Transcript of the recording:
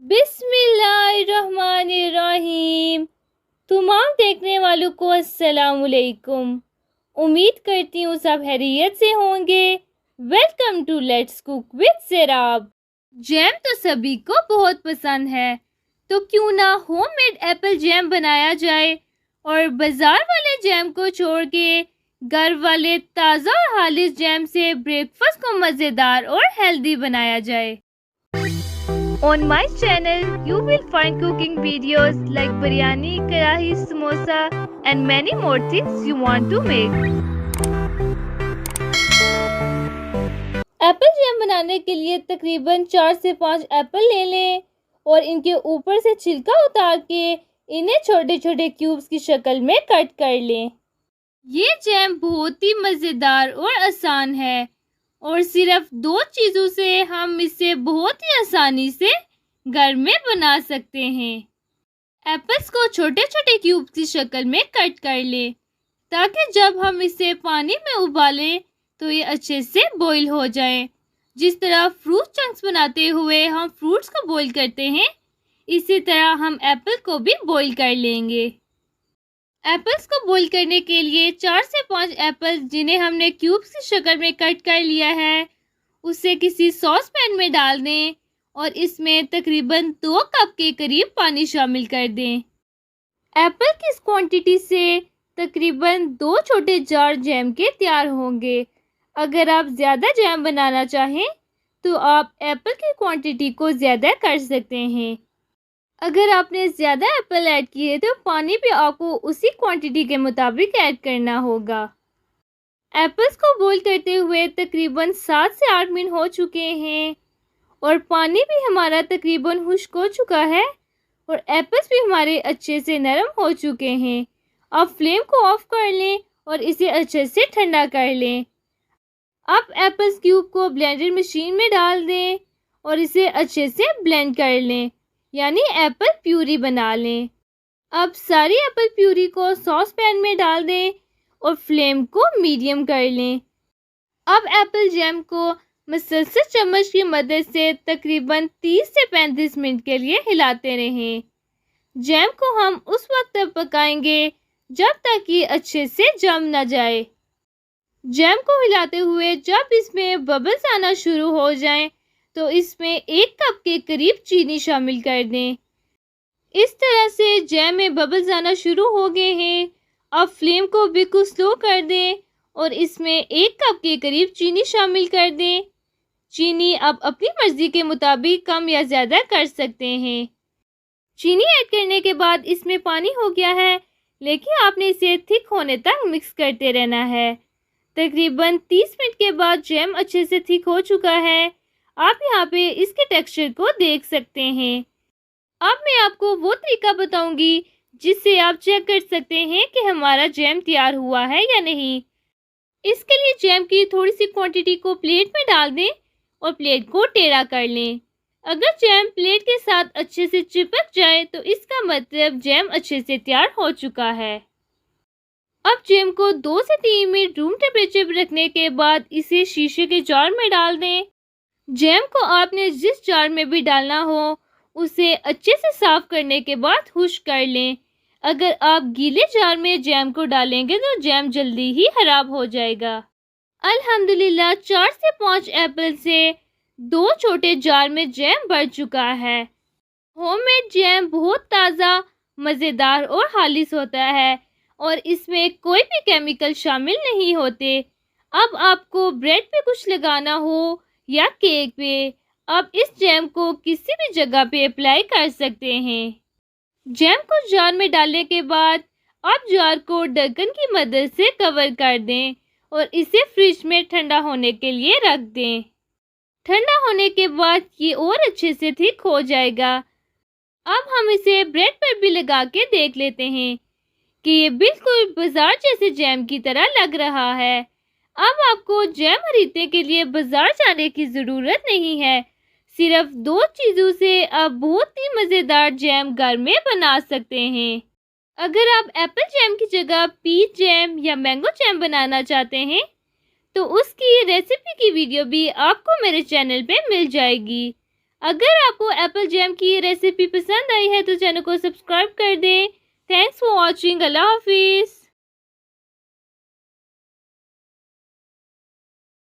बिस्मिल्लाहिर्रहमानिर्रहीम। तमाम देखने वालों को अस्सलामुअलैकुम। उम्मीद करती हूँ सब खैरियत से होंगे। Welcome to let's cook with Serab. जैम तो सभी को बहुत पसंद है, तो क्यों ना होममेड एप्पल जैम बनाया जाए और बाजार वाले जैम को छोड़ के घर वाले ताज़ा और खालिश जैम से ब्रेकफास्ट को मज़ेदार और हेल्दी बनाया जाए। On my channel, you will find cooking videos like biryani, karahi, samosa and many more things you want to make. Apple jam बनाने के लिए तकरीबन 4 से 5 एप्पल ले लें और इनके ऊपर से छिलका उतार के इन्हें छोटे छोटे क्यूब्स की शक्ल में कट कर लें। ये जैम बहुत ही मज़ेदार और आसान है और सिर्फ 2 चीज़ों से हम इसे बहुत ही आसानी से घर में बना सकते हैं। एप्पल्स को छोटे छोटे क्यूब्स की शक्ल में कट कर लें ताकि जब हम इसे पानी में उबालें तो ये अच्छे से बॉईल हो जाए। जिस तरह फ्रूट चंक्स बनाते हुए हम फ्रूट्स को बॉईल करते हैं, इसी तरह हम एप्पल को भी बॉईल कर लेंगे। एप्पल्स को बॉईल करने के लिए 4 से 5 एप्पल जिन्हें हमने क्यूब्स की शक्ल में कट कर लिया है, उसे किसी सॉस पैन में डाल दें और इसमें तकरीबन 2 कप के करीब पानी शामिल कर दें। एप्पल की इस क्वांटिटी से तकरीबन 2 छोटे जार जैम के तैयार होंगे। अगर आप ज़्यादा जैम बनाना चाहें तो आप एप्पल की क्वांटिटी को ज़्यादा कर सकते हैं। अगर आपने ज़्यादा एप्पल ऐड किए तो पानी भी आपको उसी क्वांटिटी के मुताबिक ऐड करना होगा। एप्पल्स को बॉईल करते हुए तकरीबन 7 से 8 मिनट हो चुके हैं और पानी भी हमारा तकरीबन खुश्क हो चुका है और एप्पल्स भी हमारे अच्छे से नरम हो चुके हैं। अब फ्लेम को ऑफ कर लें और इसे अच्छे से ठंडा कर लें। अब एप्पल्स क्यूब को ब्लेंडर मशीन में डाल दें और इसे अच्छे से ब्लेंड कर लें, यानी एप्पल प्यूरी बना लें। अब सारी एप्पल प्यूरी को सॉस पैन में डाल दें और फ्लेम को मीडियम कर लें। अब एप्पल जैम को मुसलसल चम्मच की मदद से तकरीबन 30 से 35 मिनट के लिए हिलाते रहें। जैम को हम उस वक्त तक पकाएंगे जब तक कि अच्छे से जम न जाए। जैम को हिलाते हुए जब इसमें बबल्स आना शुरू हो जाएं, तो इसमें 1 कप के करीब चीनी शामिल कर दें। इस तरह से जैम में बबल्स आना शुरू हो गए हैं। अब फ्लेम को बिल्कुल स्लो कर दें और इसमें 1 कप के करीब चीनी शामिल कर दें। चीनी अब अपनी मर्ज़ी के मुताबिक कम या ज़्यादा कर सकते हैं। चीनी ऐड करने के बाद इसमें पानी हो गया है, लेकिन आपने इसे थिक होने तक मिक्स करते रहना है। तकरीबन 30 मिनट के बाद जैम अच्छे से थिक हो चुका है। आप यहाँ पे इसके टेक्सचर को देख सकते हैं। अब मैं आपको वो तरीका बताऊंगी जिससे आप चेक कर सकते हैं कि हमारा जैम तैयार हुआ है या नहीं। इसके लिए जैम की थोड़ी सी क्वांटिटी को प्लेट में डाल दें और प्लेट को टेढ़ा कर लें। अगर जैम प्लेट के साथ अच्छे से चिपक जाए तो इसका मतलब जैम अच्छे से तैयार हो चुका है। अब जैम को 2 से 3 मिनट रूम टेम्परेचर पर रखने के बाद इसे शीशे के जार में डाल दें। जैम को आपने जिस जार में भी डालना हो उसे अच्छे से साफ करने के बाद खुश्क कर लें। अगर आप गीले जार में जैम को डालेंगे तो जैम जल्दी ही खराब हो जाएगा। अल्हम्दुलिल्लाह 4 से 5 एप्पल से 2 छोटे जार में जैम भर चुका है। होममेड जैम बहुत ताज़ा, मज़ेदार और खालिश होता है और इसमें कोई भी केमिकल शामिल नहीं होते। अब आपको ब्रेड पे कुछ लगाना हो या केक पे, आप इस जैम को किसी भी जगह पे अप्लाई कर सकते हैं। जैम को जार में डालने के बाद आप जार को ढक्कन की मदद से कवर कर दें और इसे फ्रिज में ठंडा होने के लिए रख दें। ठंडा होने के बाद ये और अच्छे से थिक हो जाएगा। अब हम इसे ब्रेड पर भी लगा के देख लेते हैं कि ये बिल्कुल बाजार जैसे जैम की तरह लग रहा है। अब आपको जैम खरीदने के लिए बाजार जाने की ज़रूरत नहीं है। सिर्फ 2 चीज़ों से आप बहुत ही मज़ेदार जैम घर में बना सकते हैं। अगर आप एप्पल जैम की जगह पीच जैम या मैंगो जैम बनाना चाहते हैं तो उसकी रेसिपी की वीडियो भी आपको मेरे चैनल पे मिल जाएगी। अगर आपको एप्पल जैम की रेसिपी पसंद आई है तो चैनल को सब्सक्राइब कर दें। Thanks for watching. अल्लाह हाफिज़।